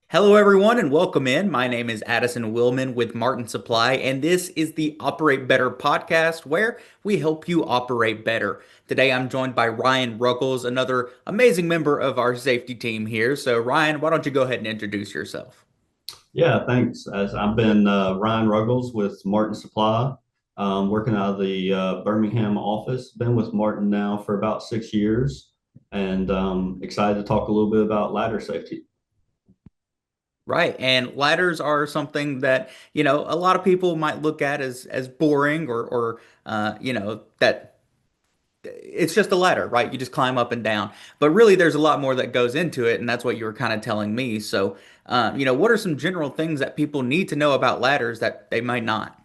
Hello, everyone, and welcome in. My name is Addison Willman with Martin Supply, and this is the Operate Better podcast where we help you operate better. Today, I'm joined by Ryan Ruggles, another amazing member of our safety team here. So, Ryan, why don't you go ahead and introduce yourself? Yeah, thanks. As I've been Ryan Ruggles with Martin Supply, working out of the Birmingham office. Been with Martin now for about 6 years, and excited to talk a little bit about ladder safety. Right, and ladders are something that, a lot of people might look at as boring or that it's just a ladder, right? You just climb up and down. But really, there's a lot more that goes into it, and that's what you were kind of telling me. So, what are some general things that people need to know about ladders that they might not?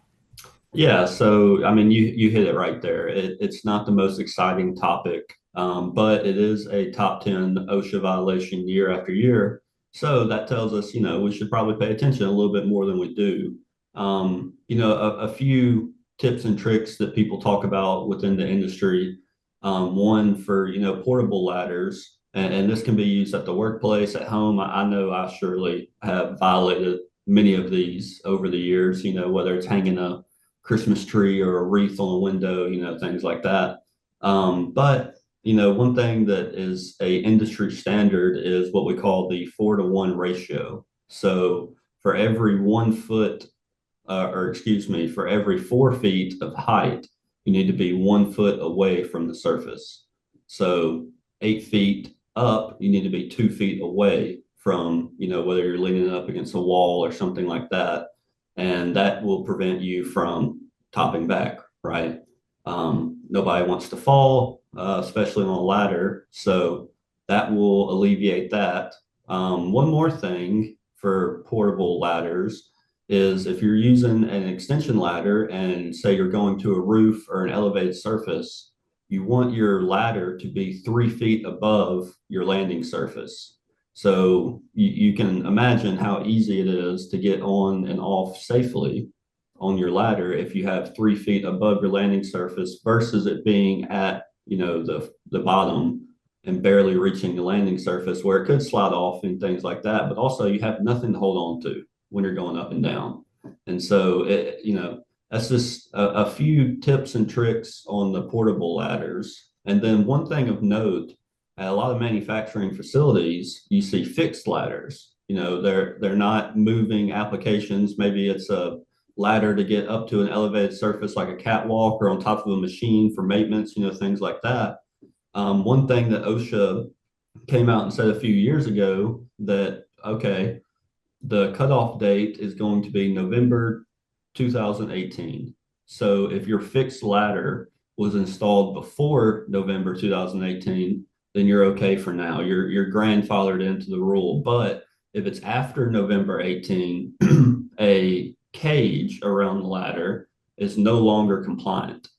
Yeah, so I mean, you hit it right there. It's not the most exciting topic, but it is a top 10 OSHA violation year after year. So that tells us, we should probably pay attention a little bit more than we do. A few tips and tricks that people talk about within the industry. One for, portable ladders, and this can be used at the workplace, at home. I know I surely have violated many of these over the years, whether it's hanging a Christmas tree or a wreath on a window, things like that. But one thing that is a industry standard is what we call the 4-to-1 ratio. So for every 1 foot, or excuse me, for every 4 feet of height, you need to be 1 foot away from the surface. So 8 feet up, you need to be 2 feet away from, whether you're leaning up against a wall or something like that. And that will prevent you from topping back, right? Nobody wants to fall, especially on a ladder. So that will alleviate that. One more thing for portable ladders is if you're using an extension ladder and say you're going to a roof or an elevated surface, you want your ladder to be 3 feet above your landing surface. So you can imagine how easy it is to get on and off safely on your ladder if you have 3 feet above your landing surface versus it being at, the bottom and barely reaching the landing surface where it could slide off and things like that. But also you have nothing to hold on to when you're going up and down. And so that's just a few tips and tricks on the portable ladders. And then one thing of note, at a lot of manufacturing facilities, you see fixed ladders. They're not moving applications. Maybe it's a ladder to get up to an elevated surface like a catwalk or on top of a machine for maintenance, things like that. One thing that OSHA came out and said a few years ago that, okay, the cutoff date is going to be November 2018. So if your fixed ladder was installed before November 2018, then you're okay for now. You're grandfathered into the rule. But if it's after November 18, a cage around the ladder is no longer compliant.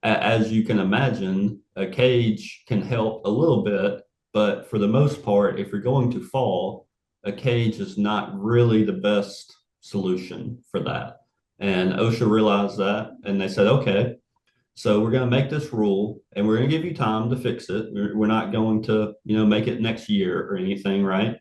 As you can imagine, a cage can help a little bit, but for the most part, if you're going to fall, a cage is not really the best solution for that. And OSHA realized that and they said, okay, so we're going to make this rule and we're going to give you time to fix it. We're not going to, make it next year or anything, right?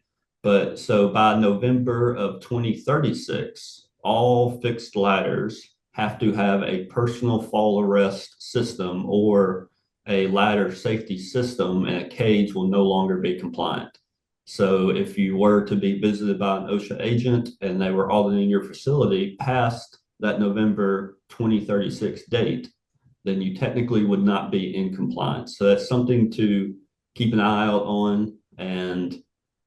But so by November of 2036, all fixed ladders have to have a personal fall arrest system or a ladder safety system, and a cage will no longer be compliant. So if you were to be visited by an OSHA agent and they were auditing your facility past that November 2036 date, then you technically would not be in compliance. So that's something to keep an eye out on. And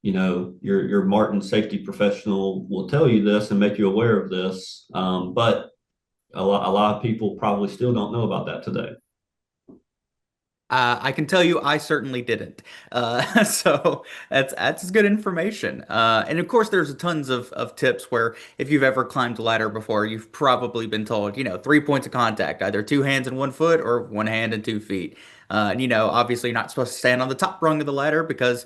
your Martin safety professional will tell you this and make you aware of this. But a lot of people probably still don't know about that today. I can tell you, I certainly didn't. So that's good information. And of course, there's tons of tips where if you've ever climbed a ladder before, you've probably been told, 3 points of contact, either two hands and 1 foot or one hand and 2 feet. And obviously, you're not supposed to stand on the top rung of the ladder because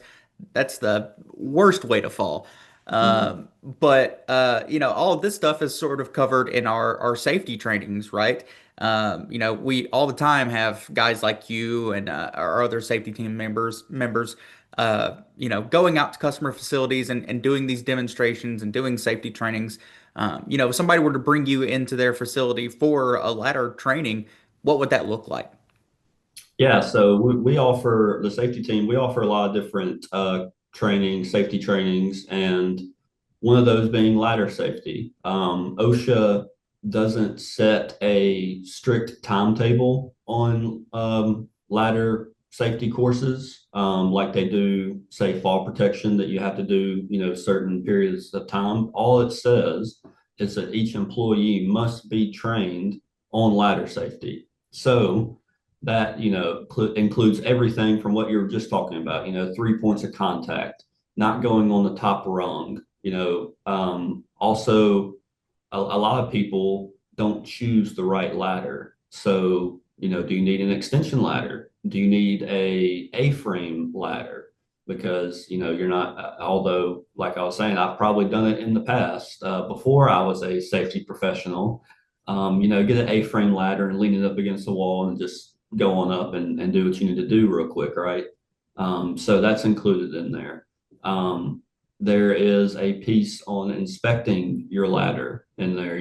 that's the worst way to fall. Mhm. But all of this stuff is sort of covered in our safety trainings, right? We all the time have guys like you and our other safety team members going out to customer facilities and doing these demonstrations and doing safety trainings, if somebody were to bring you into their facility for a ladder training, what would that look like? Yeah, so we offer the safety team, we offer a lot of different training, safety trainings, and one of those being ladder safety. OSHA doesn't set a strict timetable on ladder safety courses like they do, say, fall protection that you have to do, certain periods of time. All it says is that each employee must be trained on ladder safety. So that includes everything from what you were just talking about, 3 points of contact, not going on the top rung, also a lot of people don't choose the right ladder. So do you need an extension ladder? Do you need a-frame ladder? Because you're not, although like I was saying, I've probably done it in the past before I was a safety professional. Get an A-frame ladder and lean it up against the wall and just go on up and do what you need to do real quick, right? So that's included in there. There is a piece on inspecting your ladder in there,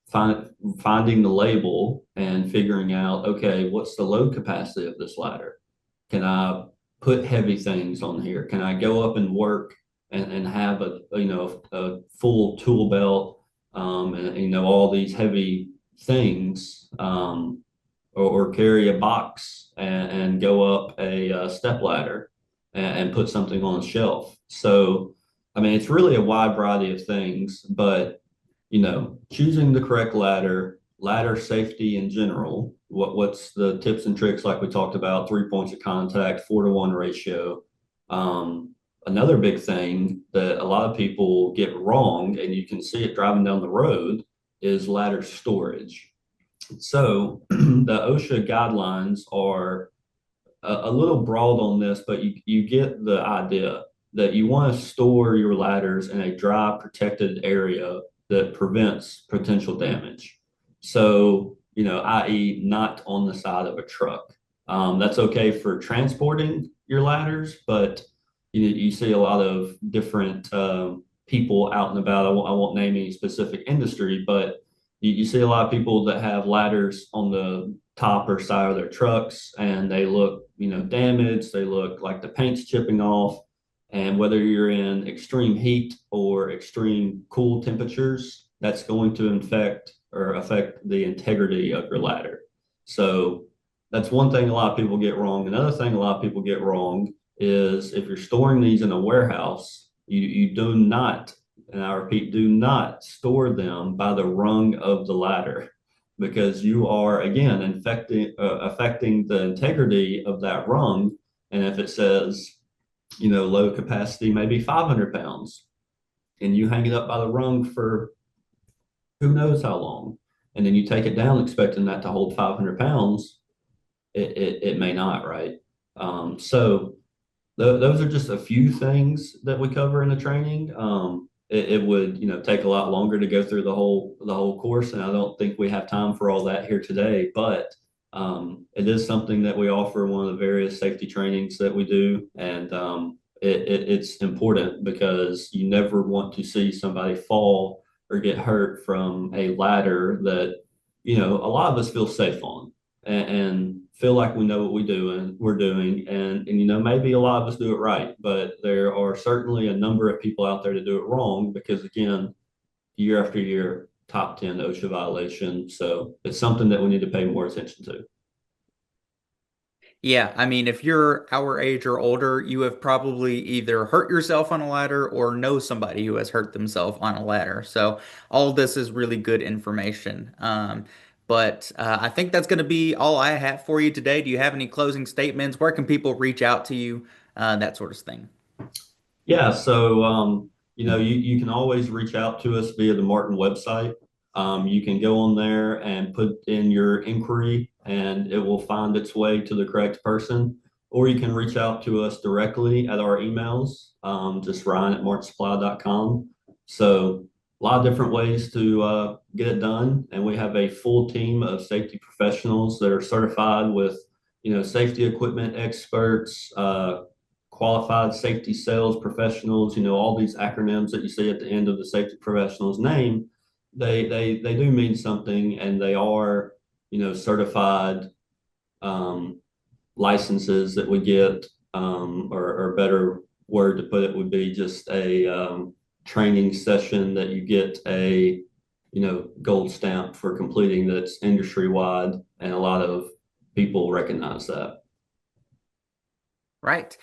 finding the label and figuring out, okay, what's the load capacity of this ladder? Can I put heavy things on here? Can I go up and work and have a full tool belt and all these heavy things or carry a box and go up a step ladder and put something on a shelf. So, I mean, it's really a wide variety of things, but choosing the correct ladder, ladder safety in general, what's the tips and tricks like we talked about, 3 points of contact, 4-to-1 ratio. Another big thing that a lot of people get wrong, and you can see it driving down the road, is ladder storage. So the OSHA guidelines are a little broad on this, but you get the idea that you want to store your ladders in a dry, protected area that prevents potential damage. So, i.e., not on the side of a truck. That's okay for transporting your ladders, but you see a lot of different people out and about. I won't name any specific industry, but you see a lot of people that have ladders on the top or side of their trucks and they look, damaged. They look like the paint's chipping off. And whether you're in extreme heat or extreme cool temperatures, that's going to infect or affect the integrity of your ladder. So that's one thing a lot of people get wrong. Another thing a lot of people get wrong is if you're storing these in a warehouse, you do not, and I repeat, do not store them by the rung of the ladder because you are again affecting the integrity of that rung. And if it says, low capacity, maybe 500 pounds, and you hang it up by the rung for who knows how long, and then you take it down expecting that to hold 500 pounds, it may not, right? So those are just a few things that we cover in the training. It would take a lot longer to go through the whole course, and I don't think we have time for all that here today. But it is something that we offer in one of the various safety trainings that we do, and it's important because you never want to see somebody fall or get hurt from a ladder that a lot of us feel safe on and feel like we know what we do and we're doing and maybe a lot of us do it right, but there are certainly a number of people out there to do it wrong because again, year after year, top 10 OSHA violation. So it's something that we need to pay more attention to. Yeah, I mean, if you're our age or older, you have probably either hurt yourself on a ladder or know somebody who has hurt themselves on a ladder. So all of this is really good information. But I think that's going to be all I have for you today. Do you have any closing statements? Where can people reach out to you? That sort of thing. Yeah, so you can always reach out to us via the Martin website. You can go on there and put in your inquiry, and it will find its way to the correct person. Or you can reach out to us directly at our emails, just ryan@martinsupply.com. So a lot of different ways to get it done, and we have a full team of safety professionals that are certified with, safety equipment experts, qualified safety sales professionals, all these acronyms that you see at the end of the safety professional's name, they do mean something, and they are, certified um, licenses that we get, or a better word to put it would be just a training session that you get a, gold stamp for completing, that's industry wide, and a lot of people recognize that. Right.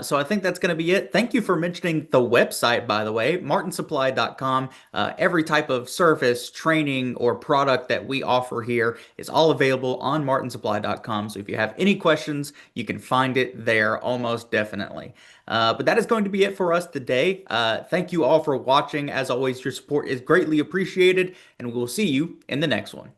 So I think that's going to be it. Thank you for mentioning the website, by the way, martinsupply.com. Every type of service, training, or product that we offer here is all available on martinsupply.com. So if you have any questions, you can find it there almost definitely. But that is going to be it for us today. Thank you all for watching. As always, your support is greatly appreciated, and we will see you in the next one.